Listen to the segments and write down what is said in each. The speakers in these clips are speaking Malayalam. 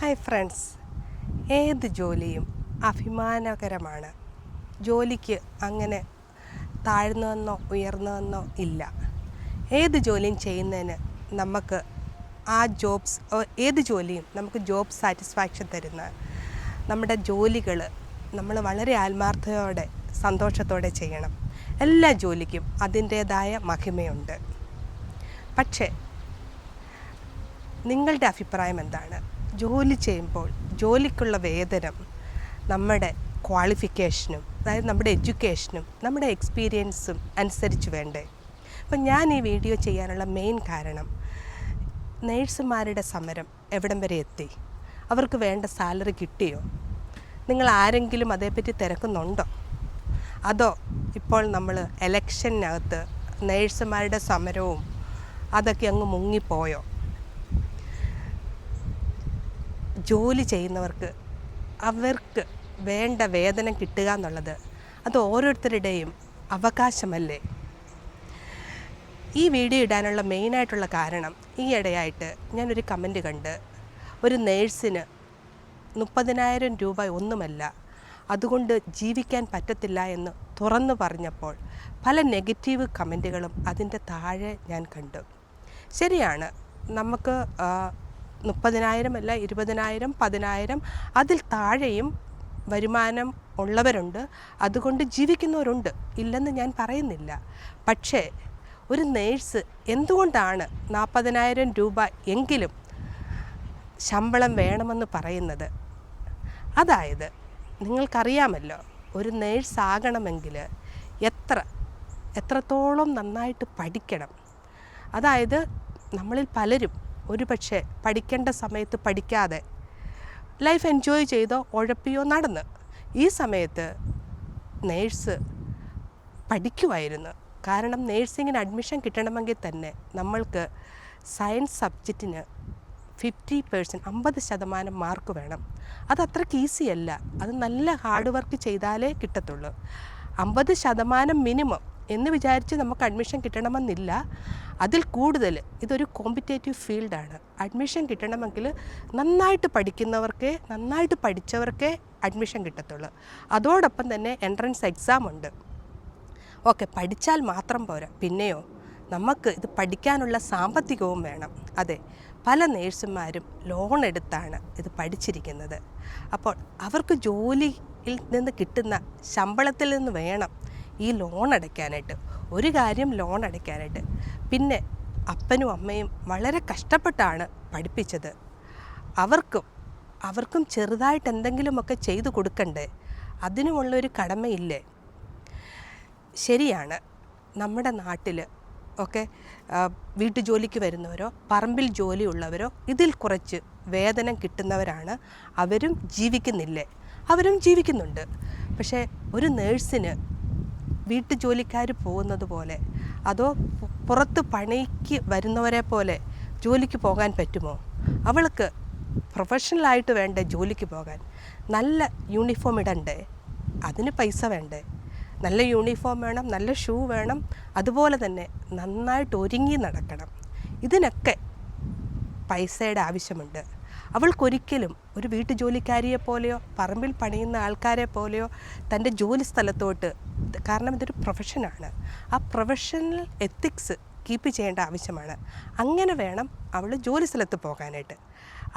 ഹായ് ഫ്രണ്ട്സ്, ഏത് ജോലിയും അഭിമാനകരമാണ്. ജോലിക്ക് അങ്ങനെ താഴ്ന്നതെന്നോ ഉയർന്നതെന്നോ ഇല്ല. ഏത് ജോലിയും ചെയ്യുന്നതിന് നമുക്ക് ഏത് ജോലിയും നമുക്ക് ജോബ് സാറ്റിസ്ഫാക്ഷൻ തരുന്ന നമ്മുടെ ജോലികൾ നമ്മൾ വളരെ ആത്മാർത്ഥതയോടെ സന്തോഷത്തോടെ ചെയ്യണം. എല്ലാ ജോലിക്കും അതിൻ്റേതായ മഹിമയുണ്ട്. പക്ഷേ നിങ്ങളുടെ അഭിപ്രായം എന്താണ്? ജോലി ചെയ്യുമ്പോൾ ജോലിക്കുള്ള വേതനം നമ്മുടെ ക്വാളിഫിക്കേഷനും, അതായത് നമ്മുടെ എഡ്യൂക്കേഷനും നമ്മുടെ എക്സ്പീരിയൻസും അനുസരിച്ച് വേണ്ടേ? അപ്പം ഞാൻ ഈ വീഡിയോ ചെയ്യാനുള്ള മെയിൻ കാരണം, നേഴ്സുമാരുടെ സമരം എവിടം വരെ എത്തി? അവർക്ക് വേണ്ട സാലറി കിട്ടിയോ? നിങ്ങൾ ആരെങ്കിലും അതേപ്പറ്റി തിരക്കുന്നുണ്ടോ? അതോ ഇപ്പോൾ നമ്മൾ ഇലക്ഷനകത്ത് നേഴ്സുമാരുടെ സമരവും അതൊക്കെ അങ്ങ് മുങ്ങിപ്പോയോ? ജോലി ചെയ്യുന്നവർക്ക് അവർക്ക് വേണ്ട വേതനം കിട്ടുക എന്നുള്ളത് അത് ഓരോരുത്തരുടെയും അവകാശമല്ലേ? ഈ വീഡിയോ ഇടാനുള്ള മെയിനായിട്ടുള്ള കാരണം, ഈ ഇടയായിട്ട് ഞാനൊരു കമൻറ്റ് കണ്ട്, ഒരു നേഴ്സിന് 30,000 രൂപ ഒന്നുമല്ല, അതുകൊണ്ട് ജീവിക്കാൻ പറ്റത്തില്ല എന്ന് തുറന്നു പറഞ്ഞപ്പോൾ പല നെഗറ്റീവ് കമൻറ്റുകളും അതിൻ്റെ താഴെ ഞാൻ കണ്ടു. ശരിയാണ്, നമുക്ക് 30,000 അല്ല, 20,000, 10,000 അതിൽ താഴെയും വരുമാനം ഉള്ളവരുണ്ട്, അതുകൊണ്ട് ജീവിക്കുന്നവരുണ്ട്, ഇല്ലെന്ന് ഞാൻ പറയുന്നില്ല. പക്ഷേ ഒരു നേഴ്സ് എന്തുകൊണ്ടാണ് 40,000 രൂപ എങ്കിലും ശമ്പളം വേണമെന്ന് പറയുന്നത്? അതായത് നിങ്ങൾക്കറിയാമല്ലോ, ഒരു നേഴ്സ് ആകണമെങ്കിൽ എത്രത്തോളം നന്നായിട്ട് പഠിക്കണം. അതായത് നമ്മളിൽ പലരും ഒരു പക്ഷേ പഠിക്കേണ്ട സമയത്ത് പഠിക്കാതെ ലൈഫ് എൻജോയ് ചെയ്തോ ഉഴപ്പിയോ നടന്ന് ഈ സമയത്ത് നേഴ്സ് പഠിക്കുമായിരുന്നു. കാരണം നേഴ്സിങ്ങിന് അഡ്മിഷൻ കിട്ടണമെങ്കിൽ തന്നെ നമ്മൾക്ക് സയൻസ് സബ്ജക്റ്റിന് 50%, 50% മാർക്ക് വേണം. അത് അത്രയ്ക്ക് ഈസിയല്ല. അത് നല്ല ഹാർഡ് വർക്ക് ചെയ്താലേ കിട്ടത്തുള്ളൂ. 50% മിനിമം എന്ന് വിചാരിച്ച് നമുക്ക് അഡ്മിഷൻ കിട്ടണമെന്നില്ല. അതിൽ കൂടുതൽ ഇതൊരു കോമ്പറ്റേറ്റീവ് ഫീൽഡാണ്. അഡ്മിഷൻ കിട്ടണമെങ്കിൽ നന്നായിട്ട് പഠിച്ചവർക്കേ അഡ്മിഷൻ കിട്ടത്തുള്ളൂ. അതോടൊപ്പം തന്നെ എൻട്രൻസ് എക്സാം ഉണ്ട്. ഓക്കെ, പഠിച്ചാൽ മാത്രം പോരാ, പിന്നെയോ നമുക്ക് ഇത് പഠിക്കാനുള്ള സാമ്പത്തികവും വേണം. അതെ, പല നേഴ്സുമാരും ലോൺ എടുത്താണ് ഇത് പഠിച്ചിരിക്കുന്നത്. അപ്പോൾ അവർക്ക് ജോലിയിൽ നിന്ന് കിട്ടുന്ന ശമ്പളത്തിൽ നിന്ന് വേണം ഈ ലോൺ അടയ്ക്കാനായിട്ട്. ഒരു കാര്യം ലോൺ അടയ്ക്കാനായിട്ട്. പിന്നെ അപ്പനും അമ്മയും വളരെ കഷ്ടപ്പെട്ടാണ് പഠിപ്പിച്ചത്. അവർക്കും ചെറുതായിട്ട് എന്തെങ്കിലുമൊക്കെ ചെയ്തു കൊടുക്കണ്ടേ? അതിനുമുള്ളൊരു കടമയില്ലേ? ശരിയാണ്, നമ്മുടെ നാട്ടിൽ ഒക്കെ വീട്ടുജോലിക്ക് വരുന്നവരോ പറമ്പിൽ ജോലിയുള്ളവരോ ഇതിൽ കുറച്ച് വേതനം കിട്ടുന്നവരാണ്. അവരും ജീവിക്കുന്നില്ലേ? അവരും ജീവിക്കുന്നുണ്ട്. പക്ഷേ ഒരു നേഴ്സിന് വീട്ടുജോലിക്കാർ പോകുന്നത് പോലെ, അതോ പുറത്ത് പണിക്ക് വരുന്നവരെ പോലെ ജോലിക്ക് പോകാൻ പറ്റുമോ? അവൾക്ക് പ്രൊഫഷണലായിട്ട് വേണ്ടേ ജോലിക്ക് പോകാൻ? നല്ല യൂണിഫോം ഇടണ്ടേ? അതിന് പൈസ വേണ്ടേ? നല്ല യൂണിഫോം വേണം, നല്ല ഷൂ വേണം, അതുപോലെ തന്നെ നന്നായിട്ട് ഒരുങ്ങി നടക്കണം. ഇതിനൊക്കെ പൈസയുടെ ആവശ്യമുണ്ട്. അവൾക്കൊരിക്കലും ഒരു വീട്ടുജോലിക്കാരിയെ പോലെയോ പറമ്പിൽ പണിയുന്ന ആൾക്കാരെ പോലെയോ തൻ്റെ ജോലി സ്ഥലത്തോട്ട്, കാരണം ഇതൊരു പ്രൊഫഷനാണ്, ആ പ്രൊഫഷണൽ എത്തിക്സ് കീപ്പ് ചെയ്യേണ്ട ആവശ്യമാണ്. അങ്ങനെ വേണം അവൾ ജോലി സ്ഥലത്ത് പോകാനായിട്ട്.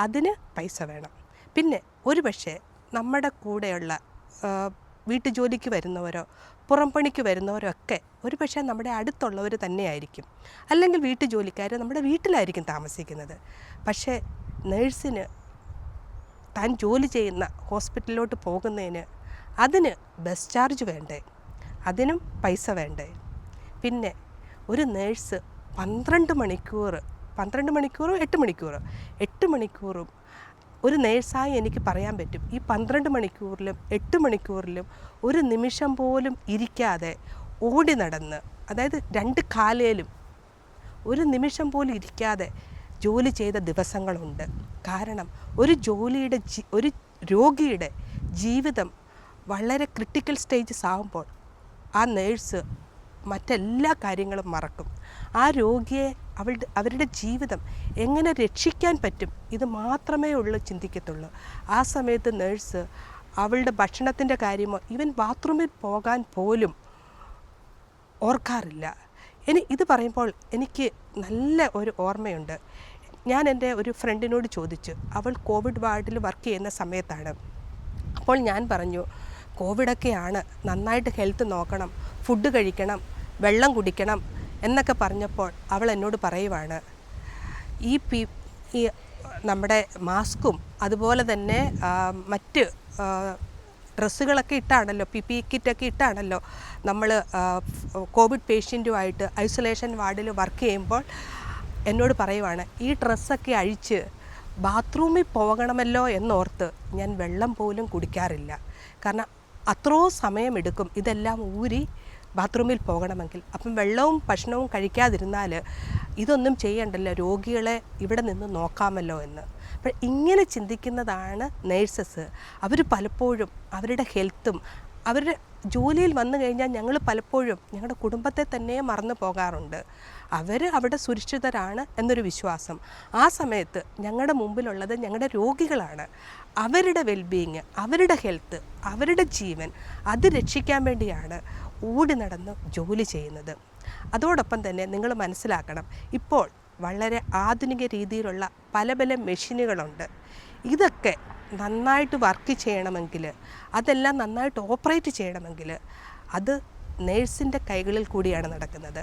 അതിന് പൈസ വേണം. പിന്നെ ഒരു പക്ഷേ നമ്മുടെ കൂടെയുള്ള വീട്ടുജോലിക്ക് വരുന്നവരോ പുറംപണിക്ക് വരുന്നവരോ ഒക്കെ ഒരു പക്ഷേ നമ്മുടെ അടുത്തുള്ളവർ തന്നെയായിരിക്കും. അല്ലെങ്കിൽ വീട്ടുജോലിക്കാർ നമ്മുടെ വീട്ടിലായിരിക്കും താമസിക്കുന്നത്. പക്ഷേ നേഴ്സിന് താൻ ജോലി ചെയ്യുന്ന ഹോസ്പിറ്റലിലോട്ട് പോകുന്നതിന് അതിന് ബസ് ചാർജ് വേണ്ടേ? അതിനും പൈസ വേണ്ടേ? പിന്നെ ഒരു നേഴ്സ് 12 മണിക്കൂറോ 8 മണിക്കൂറും ഒരു നേഴ്സായി എനിക്ക് പറയാൻ പറ്റും. ഈ 12 മണിക്കൂറിലും 8 മണിക്കൂറിലും ഒരു നിമിഷം പോലും ഇരിക്കാതെ ഓടി നടന്ന്, അതായത് 2 കാലേലും ഒരു നിമിഷം പോലും ഇരിക്കാതെ ജോലി ചെയ്ത ദിവസങ്ങളുണ്ട്. കാരണം ഒരു രോഗിയുടെ ജീവിതം വളരെ ക്രിട്ടിക്കൽ സ്റ്റേജസ് ആകുമ്പോൾ ആ നേഴ്സ് മറ്റെല്ലാ കാര്യങ്ങളും മറക്കും. ആ രോഗിയെ അവരുടെ ജീവിതം എങ്ങനെ രക്ഷിക്കാൻ പറ്റും, ഇത് മാത്രമേ ഉള്ളൂ ചിന്തിക്കത്തുള്ളൂ. ആ സമയത്ത് നേഴ്സ് അവളുടെ ഭക്ഷണത്തിൻ്റെ കാര്യമോ ഈവൻ ബാത്റൂമിൽ പോകാൻ പോലും ഓർക്കാറില്ല. ഇത് പറയുമ്പോൾ എനിക്ക് നല്ല ഒരു ഓർമ്മയുണ്ട്. ഞാൻ എൻ്റെ ഒരു ഫ്രണ്ടിനോട് ചോദിച്ചു, അവൾ കോവിഡ് വാർഡിൽ വർക്ക് ചെയ്യുന്ന സമയത്താണ്. അപ്പോൾ ഞാൻ പറഞ്ഞു, കോവിഡൊക്കെയാണ്, നന്നായിട്ട് ഹെൽത്ത് നോക്കണം, ഫുഡ് കഴിക്കണം, വെള്ളം കുടിക്കണം എന്നൊക്കെ പറഞ്ഞപ്പോൾ അവൾ എന്നോട് പറയുവാണ്, ഈ നമ്മുടെ മാസ്കും അതുപോലെ തന്നെ മറ്റ് ഡ്രസ്സുകളൊക്കെ ഇട്ടാണല്ലോ, PPE കിറ്റൊക്കെ ഇട്ടാണല്ലോ നമ്മൾ കോവിഡ് പേഷ്യൻറ്റുമായിട്ട് ഐസൊലേഷൻ വാർഡിൽ വർക്ക് ചെയ്യുമ്പോൾ എന്നോട് പറയുവാണ്, ഈ ഡ്രസ്സൊക്കെ അഴിച്ച് ബാത്റൂമിൽ പോകണമല്ലോ എന്നോർത്ത് ഞാൻ വെള്ളം പോലും കുടിക്കാറില്ല. കാരണം അത്രയോ സമയമെടുക്കും ഇതെല്ലാം ഊരി ബാത്റൂമിൽ പോകണമെങ്കിൽ. അപ്പം വെള്ളവും ഭക്ഷണവും കഴിക്കാതിരുന്നാൽ ഇതൊന്നും ചെയ്യണ്ടല്ലോ, രോഗികളെ ഇവിടെ നിന്ന് നോക്കാമല്ലോ എന്ന്. അപ്പോൾ ഇങ്ങനെ ചിന്തിക്കുന്നതാണ് നേഴ്സസ്. അവർ പലപ്പോഴും അവരുടെ ഹെൽത്തും അവരുടെ ജോലിയിൽ വന്നു കഴിഞ്ഞാൽ ഞങ്ങൾ പലപ്പോഴും ഞങ്ങളുടെ കുടുംബത്തെ തന്നെ മറന്നു പോകാറുണ്ട്. അവർ അവിടെ സുരക്ഷിതരാണ് എന്നൊരു വിശ്വാസം. ആ സമയത്ത് ഞങ്ങളുടെ മുമ്പിലുള്ളത് ഞങ്ങളുടെ രോഗികളാണ്. അവരുടെ വെൽബീയിങ്, അവരുടെ ഹെൽത്ത്, അവരുടെ ജീവൻ അത് രക്ഷിക്കാൻ വേണ്ടിയാണ് ഓടി നടന്ന് ജോലി ചെയ്യുന്നത്. അതോടൊപ്പം തന്നെ നിങ്ങൾ മനസ്സിലാക്കണം, ഇപ്പോൾ വളരെ ആധുനിക രീതിയിലുള്ള പല പല മെഷീനുകളുണ്ട്. ഇതൊക്കെ നന്നായിട്ട് വർക്ക് ചെയ്യണമെങ്കിൽ, അതെല്ലാം നന്നായിട്ട് ഓപ്പറേറ്റ് ചെയ്യണമെങ്കിൽ അത് നേഴ്സിൻ്റെ കൈകളിൽ കൂടിയാണ് നടക്കുന്നത്.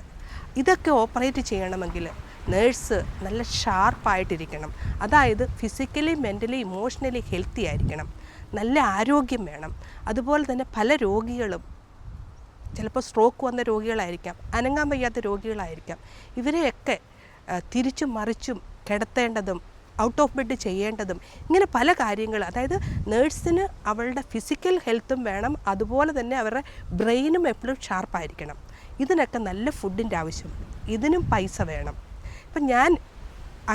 ഇതൊക്കെ ഓപ്പറേറ്റ് ചെയ്യണമെങ്കിൽ നേഴ്സ് നല്ല ഷാർപ്പായിട്ടിരിക്കണം. അതായത് ഫിസിക്കലി, മെൻ്റലി, ഇമോഷണലി ഹെൽത്തി ആയിരിക്കണം. നല്ല ആരോഗ്യം വേണം. അതുപോലെ തന്നെ പല രോഗികളും ചിലപ്പോൾ സ്ട്രോക്ക് വന്ന രോഗികളായിരിക്കാം, അനങ്ങാൻ വയ്യാത്ത രോഗികളായിരിക്കാം. ഇവരെയൊക്കെ തിരിച്ചും മറിച്ചും കിടത്തേണ്ടതും ഔട്ട് ഓഫ് ബെഡ് ചെയ്യേണ്ടതും ഇങ്ങനെ പല കാര്യങ്ങൾ. അതായത് നേഴ്സിന് അവളുടെ ഫിസിക്കൽ ഹെൽത്തും വേണം, അതുപോലെ തന്നെ അവരുടെ ബ്രെയിനും എപ്പോഴും ഷാർപ്പായിരിക്കണം. ഇതിനൊക്കെ നല്ല ഫുഡിൻ്റെ ആവശ്യമുണ്ട്, ഇതിനും പൈസ വേണം. ഇപ്പം ഞാൻ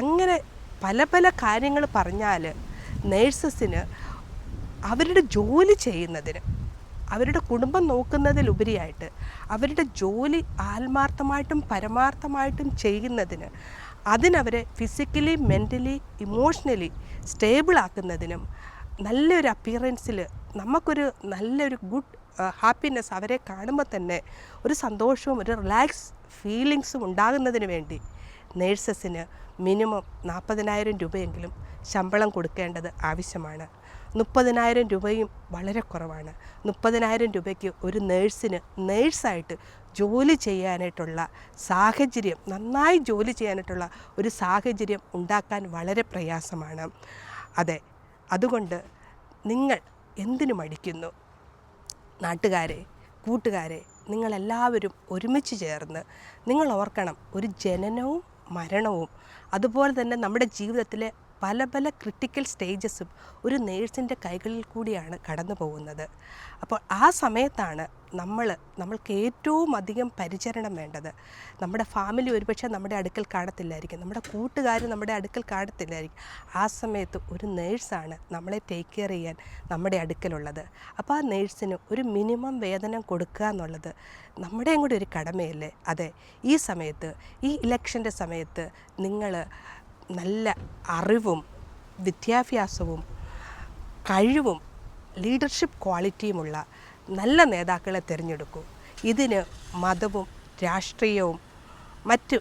അങ്ങനെ പല പല കാര്യങ്ങൾ പറഞ്ഞാൽ നേഴ്സസിന് അവരുടെ ജോലി ചെയ്യുന്നതിന്, അവരുടെ കുടുംബം നോക്കുന്നതിലുപരിയായിട്ട് അവരുടെ ജോലി ആത്മാർത്ഥമായിട്ടും പരമാർത്ഥമായിട്ടും ചെയ്യുന്നതിന്, അതിനവരെ ഫിസിക്കലി, മെൻ്റലി, ഇമോഷണലി സ്റ്റേബിളാക്കുന്നതിനും നല്ലൊരു അപ്പിയറൻസിൽ നമുക്കൊരു നല്ലൊരു ഗുഡ് ഹാപ്പിനെസ് അവരെ കാണുമ്പോൾ തന്നെ ഒരു സന്തോഷവും ഒരു റിലാക്സ് ഫീലിങ്സും ഉണ്ടാകുന്നതിന് വേണ്ടി നേഴ്സസിന് മിനിമം 40,000 രൂപയെങ്കിലും ശമ്പളം കൊടുക്കേണ്ടത് ആവശ്യമാണ്. 30,000 രൂപയും വളരെ കുറവാണ്. 30,000 രൂപയ്ക്ക് ഒരു നേഴ്സിന് നേഴ്സായിട്ട് ജോലി ചെയ്യാനായിട്ടുള്ള സാഹചര്യം, നന്നായി ജോലി ചെയ്യാനായിട്ടുള്ള ഒരു സാഹചര്യം ഉണ്ടാക്കാൻ വളരെ പ്രയാസമാണ്. അതെ, അതുകൊണ്ട് നിങ്ങൾ എന്തിനു മടിക്കുന്നു? നാട്ടുകാരെ, കൂട്ടുകാരെ, നിങ്ങളെല്ലാവരും ഒരുമിച്ച് ചേർന്ന് നിങ്ങൾ ഓർക്കണം, ഒരു ജനനവും മരണവും അതുപോലെ തന്നെ നമ്മുടെ ജീവിതത്തിലെ പല പല ക്രിട്ടിക്കൽ സ്റ്റേജസും ഒരു കൈകളിൽ കൂടിയാണ് കടന്നു പോകുന്നത്. അപ്പോൾ ആ സമയത്താണ് നമ്മൾക്ക് ഏറ്റവും അധികം പരിചരണം വേണ്ടത്. നമ്മുടെ ഫാമിലി ഒരുപക്ഷെ നമ്മുടെ അടുക്കൽ കാണത്തില്ലായിരിക്കും, നമ്മുടെ കൂട്ടുകാർ നമ്മുടെ അടുക്കൽ കാണത്തില്ലായിരിക്കും. ആ സമയത്ത് ഒരു നേഴ്സാണ് നമ്മളെ ടേക്ക് കെയർ ചെയ്യാൻ നമ്മുടെ അടുക്കലുള്ളത്. അപ്പോൾ ആ നേഴ്സിന് ഒരു മിനിമം വേതനം കൊടുക്കുക എന്നുള്ളത് നമ്മുടെയും കൂടി ഒരു കടമയല്ലേ? അതെ, ഈ സമയത്ത്, ഈ ഇലക്ഷൻ്റെ സമയത്ത് നിങ്ങൾ നല്ല അറിവും വിദ്യാഭ്യാസവും കഴിവും ലീഡർഷിപ്പ് ക്വാളിറ്റിയുമുള്ള നല്ല നേതാക്കളെ തിരഞ്ഞെടുക്കൂ. ഇതിന് മതവും രാഷ്ട്രീയവും മറ്റ്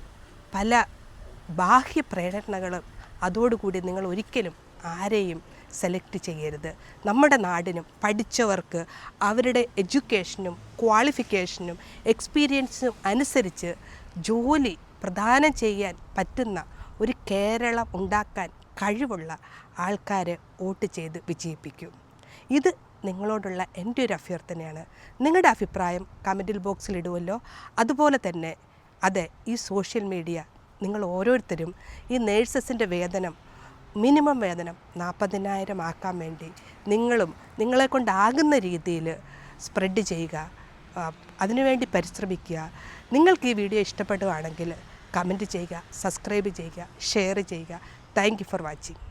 പല ബാഹ്യ പ്രേരണകളും അതോടുകൂടി നിങ്ങൾ ഒരിക്കലും ആരെയും സെലക്ട് ചെയ്യരുത്. നമ്മുടെ നാടിനും പഠിച്ചവർക്ക് അവരുടെ എഡ്യൂക്കേഷനും ക്വാളിഫിക്കേഷനും എക്സ്പീരിയൻസും അനുസരിച്ച് ജോലി പ്രദാനം ചെയ്യാൻ പറ്റുന്ന ഒരു കേരളം ഉണ്ടാക്കാൻ കഴിവുള്ള ആൾക്കാരെ വോട്ട് ചെയ്ത് വിജയിപ്പിക്കും. ഇത് നിങ്ങളോടുള്ള എൻ്റെ ഒരു അഭ്യർത്ഥനയാണ്. നിങ്ങളുടെ അഭിപ്രായം കമൻറ്റിൽ ബോക്സിൽ ഇടുമല്ലോ. അതുപോലെ തന്നെ അതെ, ഈ സോഷ്യൽ മീഡിയ നിങ്ങൾ ഓരോരുത്തരും ഈ നേഴ്സസിൻ്റെ വേതനം, മിനിമം വേതനം 40,000 ആക്കാൻ വേണ്ടി നിങ്ങളെക്കൊണ്ടാകുന്ന രീതിയിൽ സ്പ്രെഡ് ചെയ്യുക, അതിനുവേണ്ടി പരിശ്രമിക്കുക. നിങ്ങൾക്ക് ഈ വീഡിയോ ഇഷ്ടപ്പെടുകയാണെങ്കിൽ കമൻറ്റ് ചെയ്യുക, സബ്സ്ക്രൈബ് ചെയ്യുക, ഷെയർ ചെയ്യുക. Thank you for watching.